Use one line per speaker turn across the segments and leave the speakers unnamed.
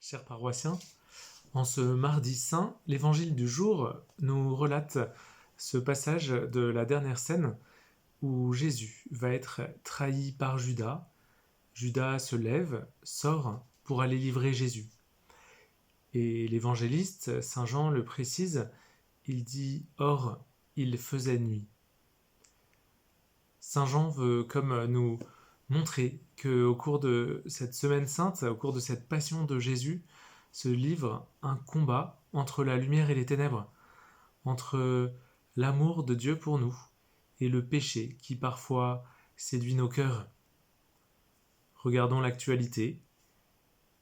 Chers paroissiens, en ce mardi saint, l'évangile du jour nous relate ce passage de la dernière scène où Jésus va être trahi par Judas. Judas se lève, sort pour aller livrer Jésus. Et l'évangéliste, Saint Jean le précise, il dit « Or, il faisait nuit ». Saint Jean veut comme nous montrer qu'au cours de cette semaine sainte, au cours de cette passion de Jésus, se livre un combat entre la lumière et les ténèbres, entre l'amour de Dieu pour nous et le péché qui parfois séduit nos cœurs. Regardons l'actualité.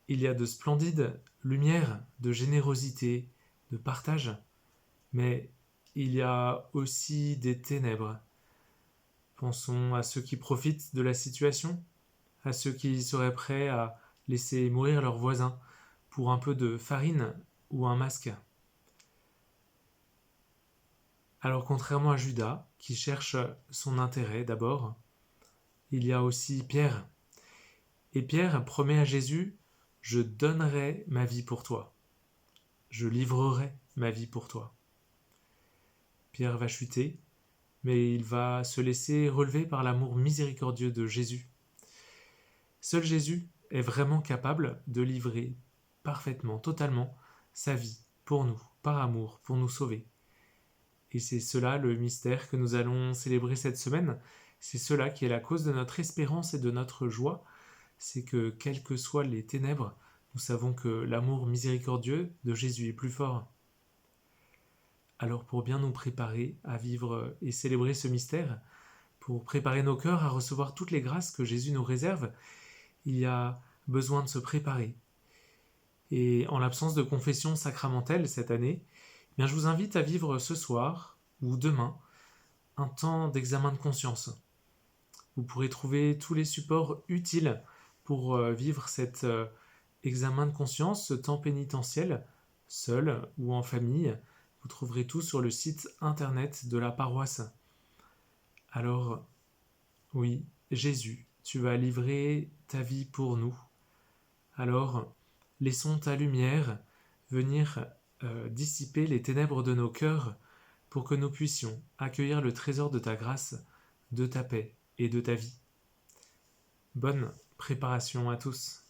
Il y a de splendides lumières de générosité, de partage, mais il y a aussi des ténèbres. Pensons à ceux qui profitent de la situation, à ceux qui seraient prêts à laisser mourir leurs voisins pour un peu de farine ou un masque. Alors contrairement à Judas, qui cherche son intérêt d'abord, il y a aussi Pierre. Et Pierre promet à Jésus « Je donnerai ma vie pour toi. Je livrerai ma vie pour toi. » Pierre va chuter, mais il va se laisser relever par l'amour miséricordieux de Jésus. Seul Jésus est vraiment capable de livrer parfaitement, totalement, sa vie pour nous, par amour, pour nous sauver. Et c'est cela le mystère que nous allons célébrer cette semaine. C'est cela qui est la cause de notre espérance et de notre joie. C'est que, quelles que soient les ténèbres, nous savons que l'amour miséricordieux de Jésus est plus fort. Alors pour bien nous préparer à vivre et célébrer ce mystère, pour préparer nos cœurs à recevoir toutes les grâces que Jésus nous réserve, il y a besoin de se préparer. Et en l'absence de confession sacramentelle cette année, bien je vous invite à vivre ce soir ou demain un temps d'examen de conscience. Vous pourrez trouver tous les supports utiles pour vivre cet examen de conscience, ce temps pénitentiel, seul ou en famille. Vous trouverez tout sur le site internet de la paroisse. Alors, oui, Jésus, tu vas livrer ta vie pour nous. Alors, laissons ta lumière venir dissiper les ténèbres de nos cœurs pour que nous puissions accueillir le trésor de ta grâce, de ta paix et de ta vie. Bonne préparation à tous.